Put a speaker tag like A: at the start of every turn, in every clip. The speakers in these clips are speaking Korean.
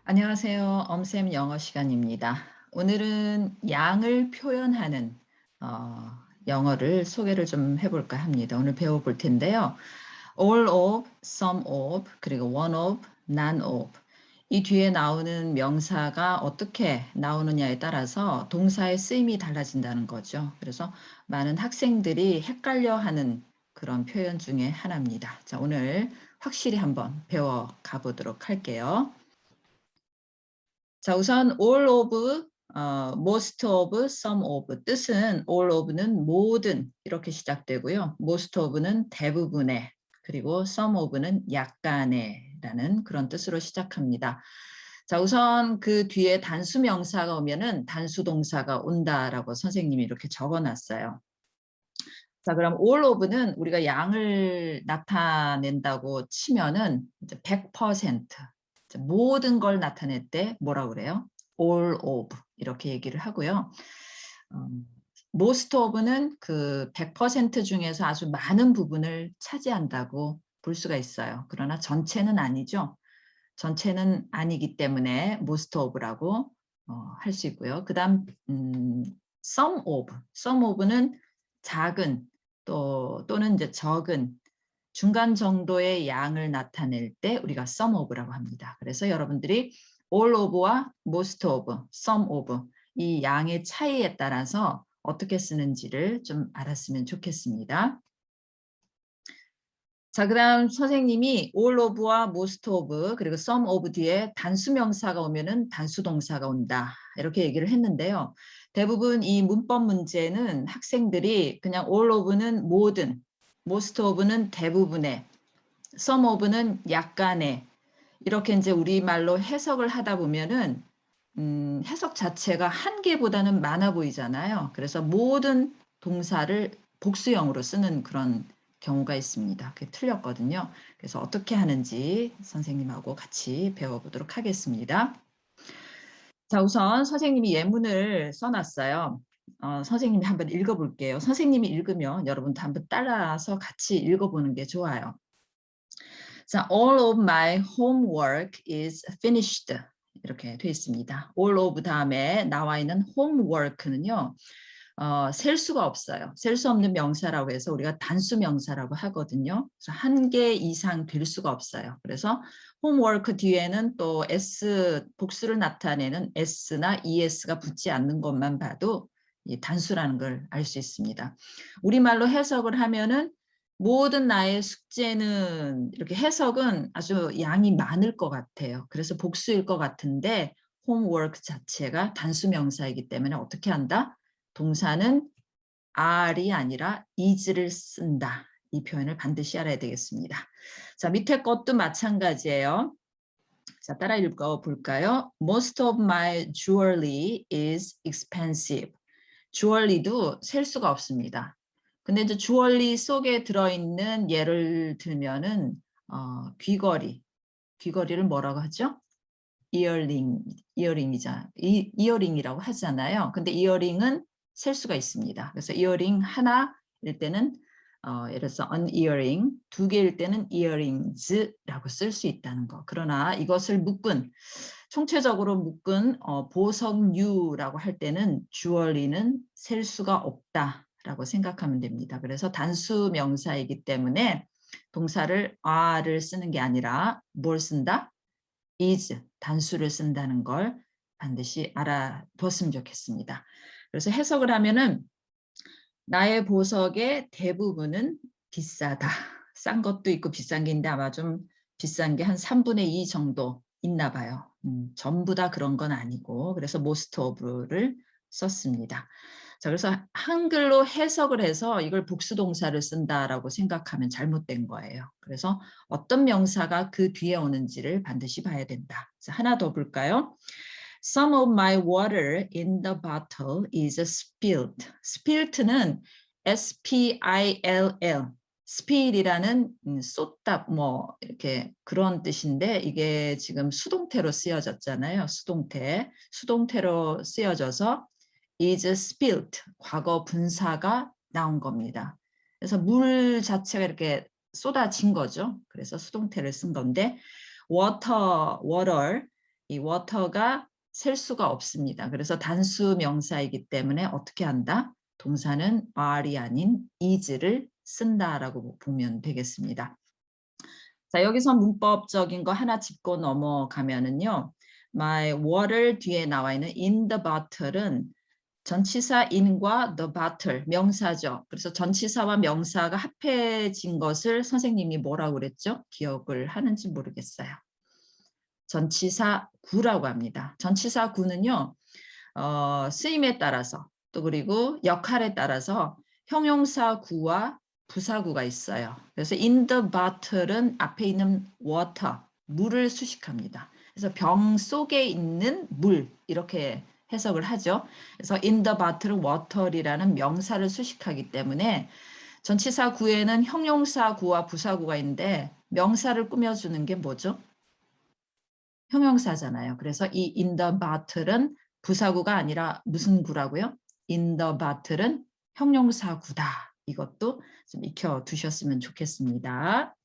A: 안녕하세요. 엄쌤 영어 시간입니다. 오늘은 양을 표현하는 영어를 소개를 좀 해볼까 합니다. 오늘 배워볼 텐데요. all of, some of, 그리고 one of, none of. 이 뒤에 나오는 명사가 어떻게 나오느냐에 따라서 동사의 쓰임이 달라진다는 거죠. 그래서 많은 학생들이 헷갈려하는 그런 표현 중에 하나입니다. 자, 오늘 확실히 한번 배워가 보도록 할게요. 자, 우선 all of, most of, some of. 뜻은 all of는 모든 이렇게 시작되고요. most of는 대부분의, 그리고 some of는 약간의 라는 그런 뜻으로 시작합니다. 자, 우선 그 뒤에 단수 명사가 오면은 단수 동사가 온다라고 선생님이 이렇게 적어놨어요. 자, 그럼 all of는 우리가 양을 나타낸다고 치면은 이제 100%, 모든 걸 나타낼 때 뭐라고 그래요? all of 이렇게 얘기를 하고요. most of는 그 100% 중에서 아주 많은 부분을 차지한다고 볼 수가 있어요. 그러나 전체는 아니죠. 전체는 아니기 때문에 most of라고 할 수 있고요. 그다음 some of는 작은 또는 이제 적은 중간 정도의 양을 나타낼 때 우리가 some of라고 합니다. 그래서 여러분들이 all of와 most of, some of 이 양의 차이에 따라서 어떻게 쓰는지를 좀 알았으면 좋겠습니다. 자, 그다음 선생님이 all of와 most of 그리고 some of 뒤에 단수 명사가 오면은 단수 동사가 온다. 이렇게 얘기를 했는데요. 대부분 이 문법 문제는 학생들이 그냥 all of는 모든, most of는 대부분의, some of는 약간의 이렇게 이제 우리말로 해석을 하다 보면은 해석 자체가 한 개보다는 많아 보이잖아요. 그래서 모든 동사를 복수형으로 쓰는 그런 경우가 있습니다. 그게 틀렸거든요. 그래서 어떻게 하는지 선생님하고 같이 배워보도록 하겠습니다. 자, 우선 선생님이 예문을 써놨어요. 선생님이 한번 읽어볼게요. 선생님이 읽으면 여러분도 한번 따라서 같이 읽어보는 게 좋아요. 자, all of my homework is finished. 이렇게 되어 있습니다. all of 다음에 나와 있는 homework는요. 셀 수가 없어요. 셀 수 없는 명사라고 해서 우리가 단수 명사라고 하거든요. 그래서 한 개 이상 될 수가 없어요. 그래서 homework 뒤에는 또 s 복수를 나타내는 s나 es가 붙지 않는 것만 봐도 이 단수라는 걸 알 수 있습니다. 우리말로 해석을 하면은 모든 나의 숙제는 이렇게 해석은 아주 양이 많을 것 같아요. 그래서 복수일 것 같은데 homework 자체가 단수 명사이기 때문에 어떻게 한다? 동사는 are이 아니라 is를 쓴다. 이 표현을 반드시 알아야 되겠습니다. 자, 밑에 것도 마찬가지예요. 자, 따라 읽어볼까요? Most of my jewelry is expensive. 주얼리도 셀 수가 없습니다. 근데 이제 주얼리 속에 들어있는 예를 들면은 귀걸이를 뭐라고 하죠? 이어링이라고 하잖아요. 근데 이어링은 셀 수가 있습니다. 그래서 이어링 하나일 때는 예를 들어서 an earring, 두 개일 때는 earrings라고 쓸 수 있다는 거. 그러나 이것을 총체적으로 묶은 보석류라고 할 때는 주얼리는 셀 수가 없다라고 생각하면 됩니다. 그래서 단수 명사이기 때문에 동사를 are를 쓰는 게 아니라 뭘 쓴다? is, 단수를 쓴다는 걸 반드시 알아뒀으면 좋겠습니다. 그래서 해석을 하면은 나의 보석의 대부분은 비싸다. 싼 것도 있고 비싼 게 있는데 아마 좀 비싼 게 한 3분의 2 정도 있나 봐요. 전부 다 그런 건 아니고 그래서 most of를 썼습니다. 자, 그래서 한글로 해석을 해서 이걸 복수동사를 쓴다라고 생각하면 잘못된 거예요. 그래서 어떤 명사가 그 뒤에 오는지를 반드시 봐야 된다. 자, 하나 더 볼까요? Some of my water in the bottle is spilled. spilled는 S-P-I-L-L, spill이라는 쏟다 뭐 이렇게 그런 뜻인데 이게 지금 수동태로 쓰여졌잖아요. 수동태로 쓰여져서 is spilled, 과거 분사가 나온 겁니다. 그래서 물 자체가 이렇게 쏟아진 거죠. 그래서 수동태를 쓴 건데 water 이 water가 셀 수가 없습니다. 그래서 단수 명사이기 때문에 어떻게 한다? 동사는 are이 아닌 is를 쓴다라고 보면 되겠습니다. 자, 여기서 문법적인 거 하나 짚고 넘어가면은요. My water 뒤에 나와 있는 in the bottle은 전치사 in과 the bottle 명사죠. 그래서 전치사와 명사가 합해진 것을 선생님이 뭐라고 그랬죠? 기억을 하는지 모르겠어요. 전치사 구라고 합니다. 전치사 구는요. 쓰임에 따라서 또 그리고 역할에 따라서 형용사 구와 부사구가 있어요. 그래서 in the bottle은 앞에 있는 water, 물을 수식합니다. 그래서 병 속에 있는 물 이렇게 해석을 하죠. 그래서 in the bottle은 water이라는 명사를 수식하기 때문에 전치사 구에는 형용사 구와 부사구가 있는데 명사를 꾸며주는 게 뭐죠? 형용사잖아요. 그래서 이 in the bottle은 부사구가 아니라 무슨 구라고요? in the bottle은 형용사구다. 이것도 좀 익혀두셨으면 좋겠습니다.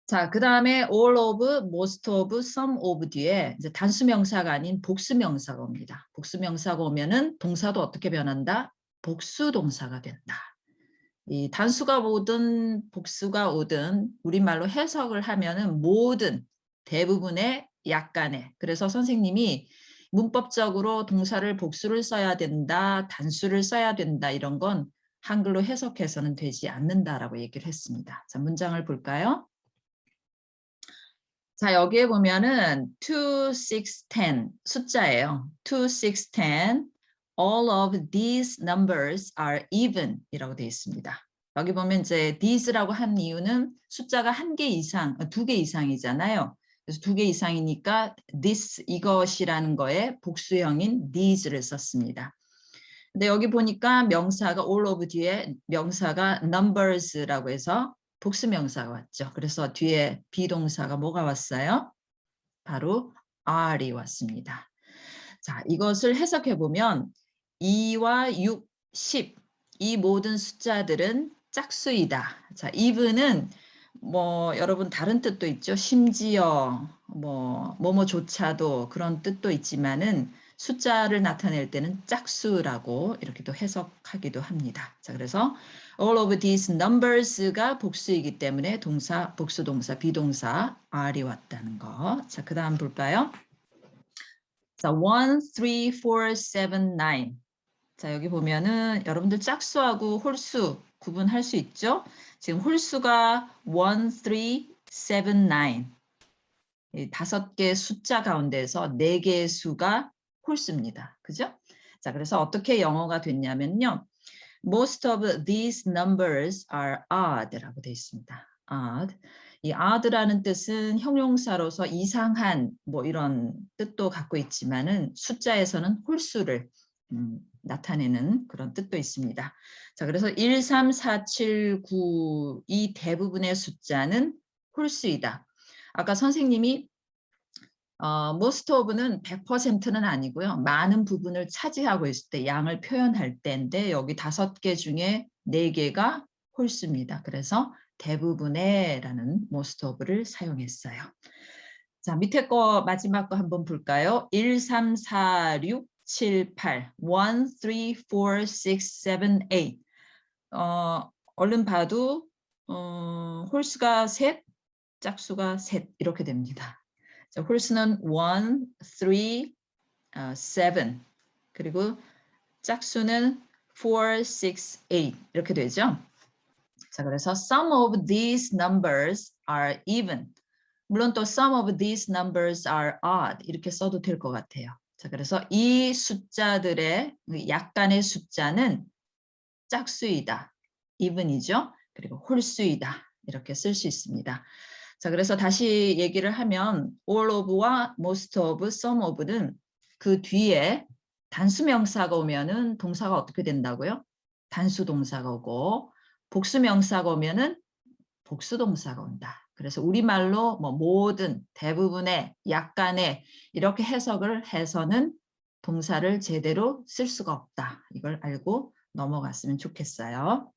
A: 자, 그 다음에 all of, most of, some of 뒤에 이제 단수명사가 아닌 복수명사가 옵니다. 복수명사가 오면은 동사도 어떻게 변한다? 복수동사가 된다. 이 단수가 오든 복수가 오든 우리말로 해석을 하면은 모든 대부분의 약간의 그래서 선생님이 문법적으로 동사를 복수를 써야 된다, 단수를 써야 된다 이런 건 한글로 해석해서는 되지 않는다라고 얘기를 했습니다. 자, 문장을 볼까요? 자, 여기에 보면은 2, 6, 10 숫자예요. 2, 6, 10 all of these numbers are even 이라고 되어 있습니다. 여기 보면 이제 these라고 한 이유는 숫자가 한 개 이상, 두 개 이상이잖아요. 그래서 두 개 이상이니까 this 이것이라는 거에 복수형인 these를 썼습니다. 근데 여기 보니까 명사가 all of 뒤에 명사가 numbers라고 해서 복수명사가 왔죠. 그래서 뒤에 비동사가 뭐가 왔어요? 바로 are이 왔습니다. 자, 이것을 해석해 보면 2와 6, 10 이 모든 숫자들은 짝수이다. 자, even은 뭐 여러분 다른 뜻도 있죠. 심지어 뭐뭐조차도 그런 뜻도 있지만은 숫자를 나타낼 때는 짝수라고 이렇게 또 해석하기도 합니다. 자, 그래서 all of these numbers가 복수이기 때문에 동사, 복수동사, 비동사 are이 왔다는 거. 자, 그 다음 볼까요? 자, 1, 3, 4, 7, 9. 자, 여기 보면은 여러분들 짝수하고 홀수 구분할 수 있죠? 지금 홀수가 1, 3, 7, 9. 이 5개 숫자 가운데서 4개의 수가 홀수입니다. 그죠? 자, 그래서 어떻게 영어가 됐냐면요. Most of these numbers are odd라고 되어 있습니다. odd. 이 odd라는 뜻은 형용사로서 이상한 뭐 이런 뜻도 갖고 있지만은 숫자에서는 홀수를 나타내는 그런 뜻도 있습니다. 자, 그래서 1, 3, 4, 7, 9 이 대부분의 숫자는 홀수이다. 아까 선생님이 most of는 100%는 아니고요. 많은 부분을 차지하고 있을 때 양을 표현할 때인데 여기 5개 중에 4개가 홀수입니다. 그래서 대부분의 라는 most of를 사용했어요. 자, 밑에 거 마지막 거 한번 볼까요? 1, 3, 4, 6, 7, 8 1, 3, 4, 6, 7, 8 얼른 봐도 홀수가 셋, 짝수가 셋 이렇게 됩니다. 자, 홀수는 1, 3, 7 그리고 짝수는 4, 6, 8 이렇게 되죠. 자, 그래서 some of these numbers are even. 물론 또 some of these numbers are odd 이렇게 써도 될 것 같아요. 자, 그래서 이 숫자들의 약간의 숫자는 짝수이다. even이죠. 그리고 홀수이다. 이렇게 쓸 수 있습니다. 자, 그래서 다시 얘기를 하면 all of와 most of, some of는 그 뒤에 단수명사가 오면은 동사가 어떻게 된다고요? 단수동사가 오고 복수명사가 오면은 복수동사가 온다. 그래서 우리말로 뭐 모든, 대부분의, 약간의 이렇게 해석을 해서는 동사를 제대로 쓸 수가 없다. 이걸 알고 넘어갔으면 좋겠어요.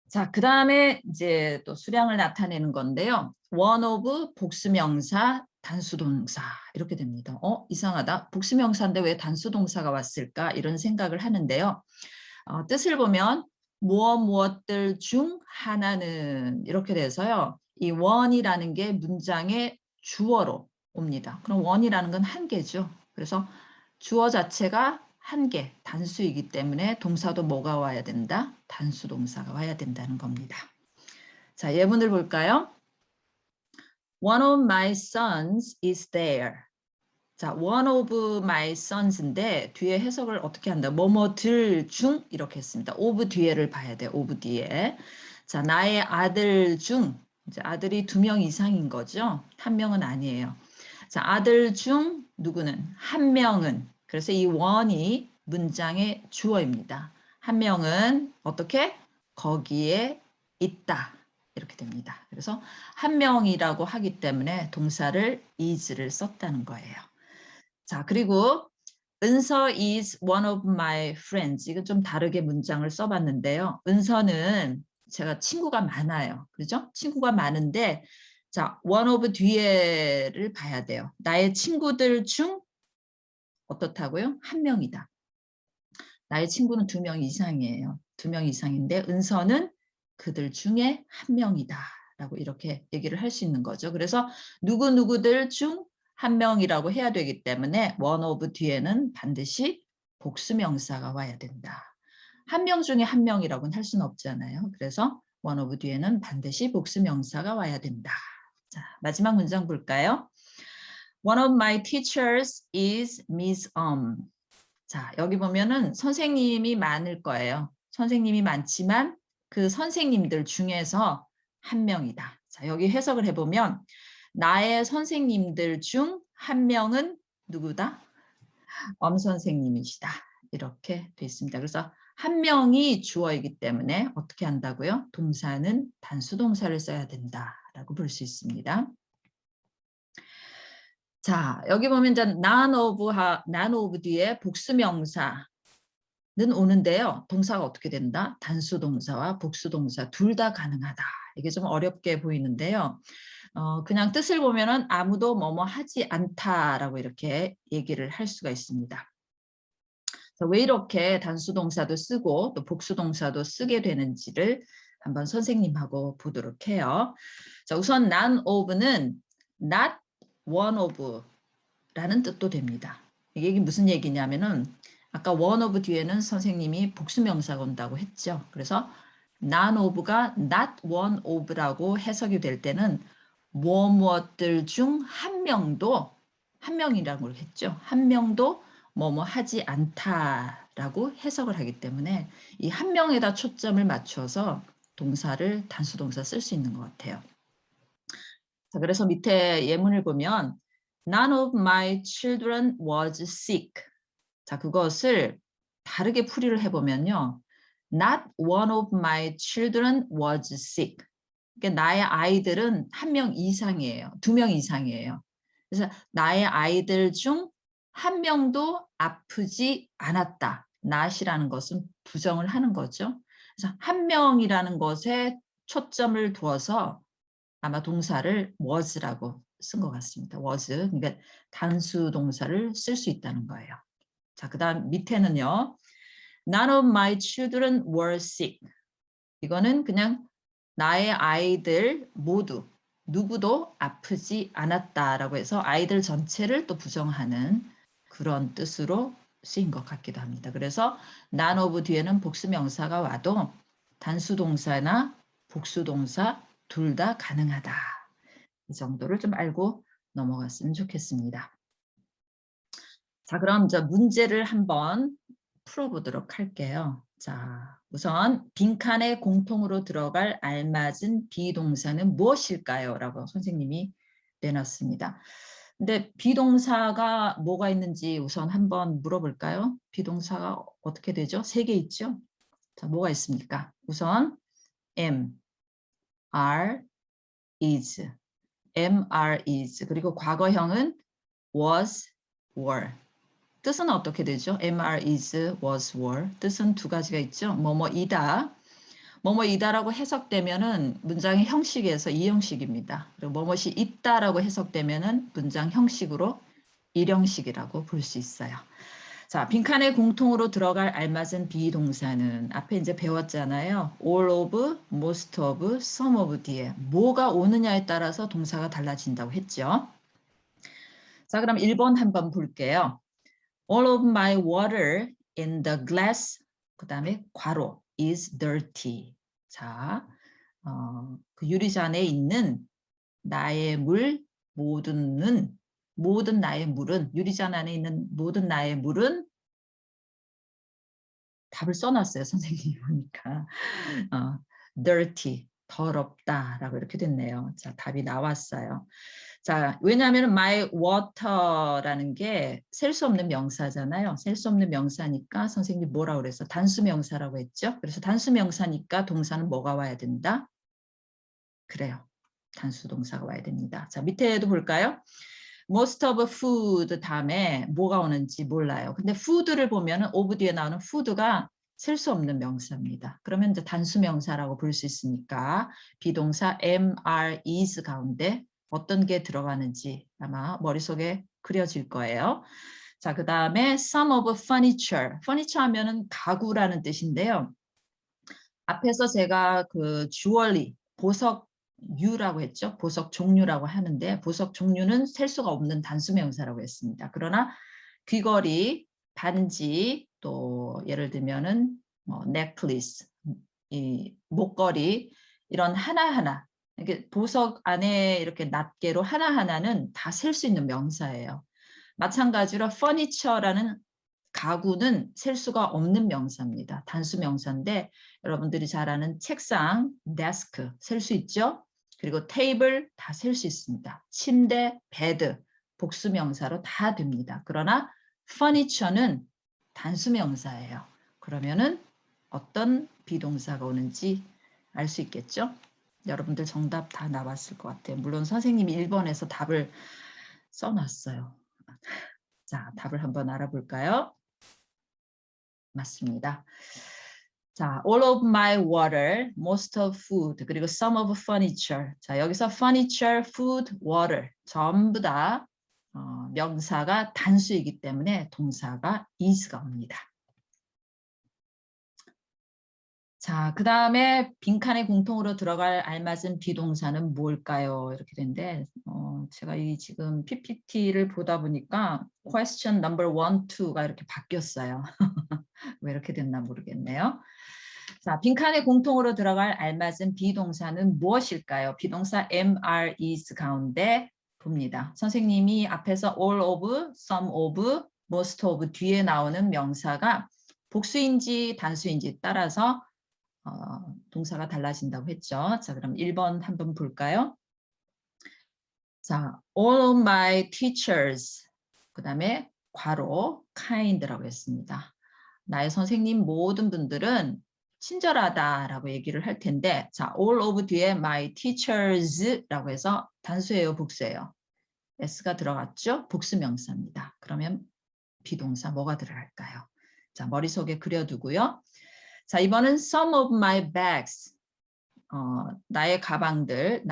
A: 자, 그 다음에 이제 또 수량을 나타내는 건데요. one of 복수명사, 단수동사 이렇게 됩니다. 이상하다. 복수명사인데 왜 단수동사가 왔을까? 이런 생각을 하는데요. 뜻을 보면 무엇들 중 하나는 이렇게 돼서요. 이 one이라는 게 문장의 주어로 옵니다. 그럼 one이라는 건 한 개죠. 그래서 주어 자체가 한 개, 단수이기 때문에 동사도 뭐가 와야 된다? 단수 동사가 와야 된다는 겁니다. 자, 예문을 볼까요? One of my sons is there. 자, one of my sons인데 뒤에 해석을 어떻게 한다? 뭐뭐들 중 이렇게 했습니다. of 뒤에를 봐야 돼요. of 뒤에. 자, 나의 아들 중 이제 아들이 2명 이상인 거죠. 한 명은 아니에요. 자, 아들 중 누구는? 한 명은. 그래서 이 one이 문장의 주어입니다. 한 명은 어떻게? 거기에 있다. 이렇게 됩니다. 그래서 한 명이라고 하기 때문에 동사를 is를 썼다는 거예요. 자, 그리고 은서 is one of my friends. 이건 좀 다르게 문장을 써봤는데요. 은서는 제가 친구가 많아요. 그렇죠? 친구가 많은데 자, one of 뒤에를 봐야 돼요. 나의 친구들 중 어떻다고요? 한 명이다. 나의 친구는 2명 이상이에요. 2명 이상인데 은서는 그들 중에 한 명이다. 라고 이렇게 얘기를 할 수 있는 거죠. 그래서 누구누구들 중 한 명이라고 해야 되기 때문에 one of 뒤에는 반드시 복수명사가 와야 된다. 한 명 중에 한 명이라고는 할 수는 없잖아요. 그래서 one of 뒤에는 반드시 복수명사가 와야 된다. 자, 마지막 문장 볼까요? One of my teachers is Miss 자, 여기 보면은 선생님이 많을 거예요. 선생님이 많지만 그 선생님들 중에서 한 명이다. 자, 여기 해석을 해보면 나의 선생님들 중 한 명은 누구다? 선생님이시다. 이렇게 돼 있습니다. 그래서 한 명이 주어이기 때문에 어떻게 한다고요? 동사는 단수동사를 써야 된다라고 볼 수 있습니다. 자, 여기 보면 이제 none of 뒤에 복수명사는 오는데요. 동사가 어떻게 된다? 단수동사와 복수동사 둘 다 가능하다. 이게 좀 어렵게 보이는데요. 그냥 뜻을 보면은 아무도 뭐뭐 하지 않다라고 이렇게 얘기를 할 수가 있습니다. 왜 이렇게 단수동사도 쓰고 또 복수동사도 쓰게 되는지를 한번 선생님하고 보도록 해요. 자, 우선 none of는 not one of 라는 뜻도 됩니다. 이게 무슨 얘기냐면은 아까 one of 뒤에는 선생님이 복수명사가 온다고 했죠. 그래서 none of가 not one of라고 해석이 될 때는 무엇들 중 한 명도 한 명이라는 걸 했죠. 한 명도 뭐뭐 하지 않다라고 해석을 하기 때문에 이 한 명에다 초점을 맞춰서 동사를 단수동사 쓸 수 있는 것 같아요. 자, 그래서 밑에 예문을 보면 None of my children was sick. 자, 그것을 다르게 풀이를 해보면요. Not one of my children was sick. 그러니까 나의 아이들은 1명 이상이에요. 2명 이상이에요. 그래서 나의 아이들 중 1명도 아프지 않았다. not이라는 것은 부정을 하는 거죠. 그래서 1명이라는 것에 초점을 두어서 아마 동사를 was라고 쓴 것 같습니다. was. 그러니까 단수 동사를 쓸 수 있다는 거예요. 자, 그다음 밑에는요. None of my children were sick. 이거는 그냥 나의 아이들 모두 누구도 아프지 않았다라고 해서 아이들 전체를 또 부정하는 그런 뜻으로 쓰인 것 같기도 합니다. 그래서 none of 뒤에는 복수명사가 와도 단수동사나 복수동사 둘 다 가능하다. 이 정도를 좀 알고 넘어갔으면 좋겠습니다. 자, 그럼 이제 문제를 한번 풀어보도록 할게요. 자, 우선 빈칸에 공통으로 들어갈 알맞은 비동사는 무엇일까요? 라고 선생님이 내놨습니다. 근데 비동사가 뭐가 있는지 우선 한번 물어볼까요? 비동사가 어떻게 되죠? 3개 있죠? 자, 뭐가 있습니까? 우선 am, are, is. am, are, is. 그리고 과거형은 was, were. 뜻은 어떻게 되죠? am, are, is, was, were. 뜻은 2가지가 있죠. 뭐뭐이다. 뭐뭐이다라고 해석되면은 문장의 형식에서 이 형식입니다. 그리고 뭐뭐이 있다라고 해석되면은 문장 형식으로 일형식이라고 볼 수 있어요. 자, 빈칸에 공통으로 들어갈 알맞은 비동사는 앞에 이제 배웠잖아요. all of, most of, some of 뒤에 뭐가 오느냐에 따라서 동사가 달라진다고 했죠. 자, 그럼 1번 한번 볼게요. All of my water in the glass, 그 다음에 괄호, is dirty. 자, 그 유리잔에 있는 나의 물, 모든 나의 물은, 유리잔 안에 있는 모든 나의 물은 답을 써놨어요. 선생님이 보니까. dirty, 더럽다라고 이렇게 됐네요. 자, 답이 나왔어요. 자, 왜냐하면 my water라는 게 셀 수 없는 명사잖아요. 셀 수 없는 명사니까 선생님이 뭐라고 그래서 단수 명사라고 했죠. 그래서 단수 명사니까 동사는 뭐가 와야 된다? 그래요. 단수 동사가 와야 됩니다. 자, 밑에도 볼까요? most of food 다음에 뭐가 오는지 몰라요. 근데 food를 보면은 of 뒤에 나오는 food가 셀 수 없는 명사입니다. 그러면 이제 단수 명사라고 볼 수 있으니까 비동사 am, are, is 가운데 어떤 게 들어가는지 아마 머릿속에 그려질 거예요. 자, 그 다음에 some of furniture. furniture 하면은 가구라는 뜻인데요. 앞에서 제가 그 주얼리, 보석류라고 했죠. 보석 종류라고 하는데 보석 종류는 셀 수가 없는 단수명사라고 했습니다. 그러나 귀걸이, 반지, 또 예를 들면은 뭐 넥클리스, 이 목걸이 이런 하나하나 이렇게 보석 안에 이렇게 낱개로 하나하나는 다 셀 수 있는 명사예요. 마찬가지로 furniture라는 가구는 셀 수가 없는 명사입니다. 단수 명사인데 여러분들이 잘 아는 책상, 데스크 셀 수 있죠? 그리고 테이블 다 셀 수 있습니다. 침대, 베드 복수 명사로 다 됩니다. 그러나 furniture는 단수 명사예요. 그러면은 어떤 비동사가 오는지 알 수 있겠죠? 여러분들 정답 다 나왔을 것 같아요. 물론 선생님이 1번에서 답을 써놨어요. 자, 답을 한번 알아볼까요? 맞습니다. 자, all of my water, most of food, 그리고 some of furniture. 자, 여기서 furniture, food, water 전부 다 명사가 단수이기 때문에 동사가 is가 옵니다. 자, 그 다음에 빈칸에 공통으로 들어갈 알맞은 비동사는 뭘까요? 이렇게 되는데 제가 이 지금 PPT를 보다 보니까 question number 1, 2가 이렇게 바뀌었어요. 왜 이렇게 됐나 모르겠네요. 자, 빈칸에 공통으로 들어갈 알맞은 비동사는 무엇일까요? 비동사 am, are, is 가운데 봅니다. 선생님이 앞에서 all of, some of, most of 뒤에 나오는 명사가 복수인지 단수인지 따라서 동사가 달라진다고 했죠. 자, 그럼 1번 한번 볼까요? 자, all of my teachers 그 다음에 괄호 kind라고 했습니다. 나의 선생님 모든 분들은 친절하다라고 얘기를 할 텐데 자, all of 뒤에 my teachers라고 해서 단수예요, 복수예요? s가 들어갔죠? 복수 명사입니다. 그러면 비동사 뭐가 들어갈까요? 자, 머릿속에 그려두고요. 자, 이번은 some of my bags. 나의 가방들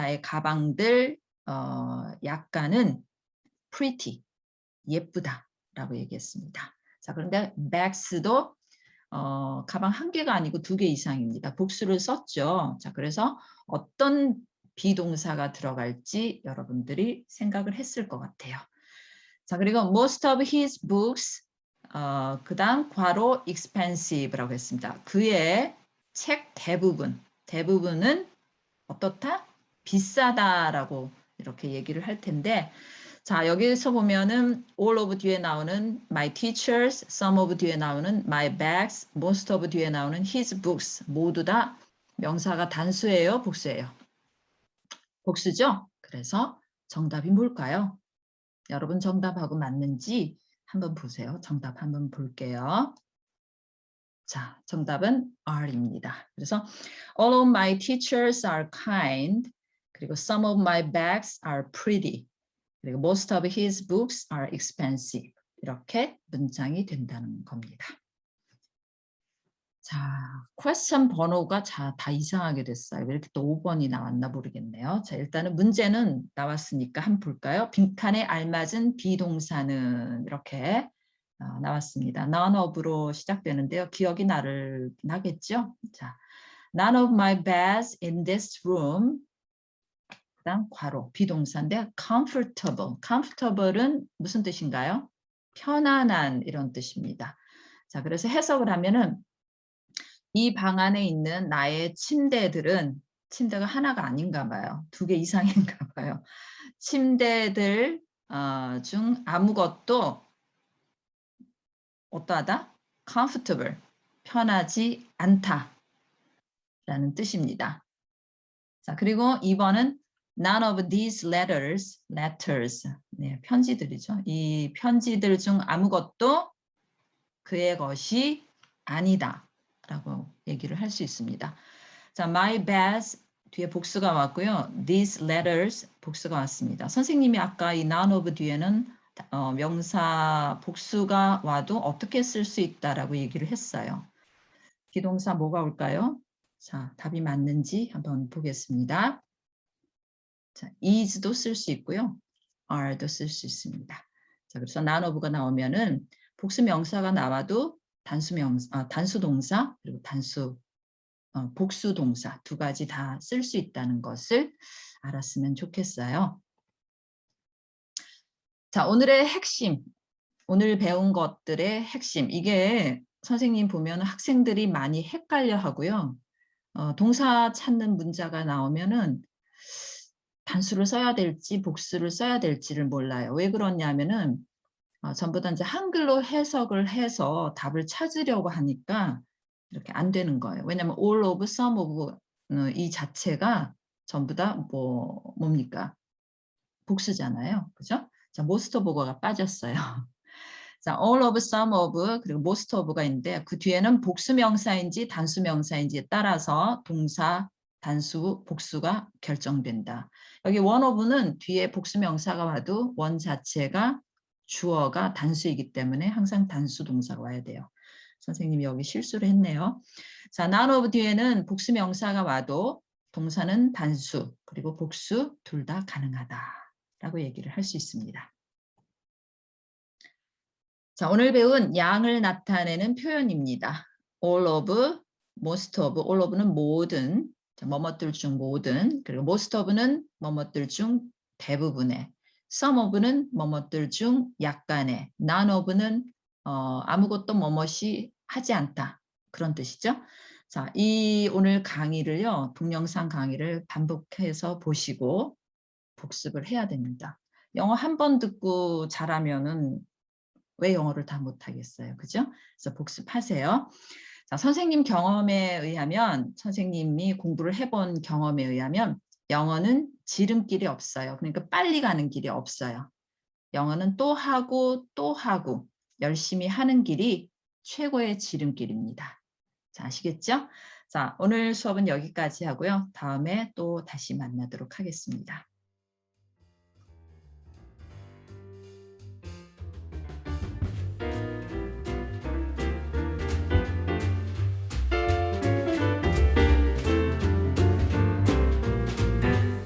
A: 약간은 pretty, 예쁘다라고 얘기했습니다. 자, 그런데 bags도 가방 한 개가 아니고 2개 이상입니다. 복수를 썼죠. 자, 그래서 어떤 비동사가 들어갈지 여러분들이 생각을 했을 것 같아요. 자, 그리고 most of his books, 그 다음 괄호 expensive라고 했습니다. 그의 책 대부분은 어떻다? 비싸다라고 이렇게 얘기를 할 텐데 자, 여기서 보면은 all of 뒤에 나오는 my teachers, some of 뒤에 나오는 my bags, most of 뒤에 나오는 his books 모두 다 명사가 단수예요, 복수예요? 복수죠? 그래서 정답이 뭘까요? 여러분 정답하고 맞는지 한번 보세요. 정답 한번 볼게요. 자, 정답은 R입니다. 그래서 all of my teachers are kind. 그리고 some of my bags are pretty. 그리고 most of his books are expensive. 이렇게 문장이 된다는 겁니다. 자, question 번호가 다 이상하게 됐어요. 왜 이렇게 또 5번이 나왔나 모르겠네요. 자, 일단은 문제는 나왔으니까 한번 볼까요? 빈칸에 알맞은 비동사는 이렇게 나왔습니다. none of로 시작되는데요. 기억이 나겠죠? 자, none of my beds in this room. 그다음 괄호 비동사인데 comfortable. comfortable은 무슨 뜻인가요? 편안한 이런 뜻입니다. 자, 그래서 해석을 하면은 이 방 안에 있는 나의 침대가 하나가 아닌가 봐요. 2개 이상인가 봐요. 침대들 중 아무것도 어떠하다? comfortable, 편하지 않다 라는 뜻입니다. 자, 그리고 2번은 none of these letters, 네, 편지들이죠. 이 편지들 중 아무것도 그의 것이 아니다 라고 얘기를 할 수 있습니다. 자, my bags 뒤에 복수가 왔고요. these letters 복수가 왔습니다. 선생님이 아까 이 none of 뒤에는 명사 복수가 와도 어떻게 쓸 수 있다라고 얘기를 했어요. 비동사 뭐가 올까요? 자, 답이 맞는지 한번 보겠습니다. 자, is도 쓸 수 있고요. are도 쓸 수 있습니다. 자, 그래서 none of가 나오면은 복수 명사가 나와도 단수 동사 그리고 복수 동사 2가지 다 쓸 수 있다는 것을 알았으면 좋겠어요. 자, 오늘의 핵심, 오늘 배운 것들의 핵심. 이게 선생님 보면 학생들이 많이 헷갈려 하고요. 동사 찾는 문자가 나오면은 단수를 써야 될지 복수를 써야 될지를 몰라요. 왜 그러냐면은 전부 다 이제 한글로 해석을 해서 답을 찾으려고 하니까 이렇게 안 되는 거예요. 왜냐하면 all of, some of 이 자체가 전부 다 뭡니까? 복수잖아요. 그죠? 자, most of가 빠졌어요. 자, all of, some of, 그리고 most of가 있는데 그 뒤에는 복수 명사인지 단수 명사인지에 따라서 동사, 단수, 복수가 결정된다. 여기 one of는 뒤에 복수 명사가 와도 원 자체가 주어가 단수이기 때문에 항상 단수 동사가 와야 돼요. 선생님이 여기 실수를 했네요. 자, none of 뒤에는 복수 명사가 와도 동사는 단수 그리고 복수 둘 다 가능하다라고 얘기를 할 수 있습니다. 자, 오늘 배운 양을 나타내는 표현입니다. all of, most of, all of는 모든, 뭐뭇들 중 모든, 그리고 most of는 뭐뭇들 중 대부분의, some of는 뭐뭇들 중 약간의, none of는 아무것도 뭐뭇이 하지 않다. 그런 뜻이죠. 자, 이 오늘 강의를요, 동영상 강의를 반복해서 보시고 복습을 해야 됩니다. 영어 한 번 듣고 잘하면은 왜 영어를 다 못하겠어요. 그죠? 그래서 복습하세요. 자, 선생님 경험에 의하면, 선생님이 공부를 해본 경험에 의하면 영어는 지름길이 없어요. 그러니까 빨리 가는 길이 없어요. 영어는 또 하고 또 하고 열심히 하는 길이 최고의 지름길입니다. 자, 아시겠죠? 자, 오늘 수업은 여기까지 하고요. 다음에 또 다시 만나도록 하겠습니다.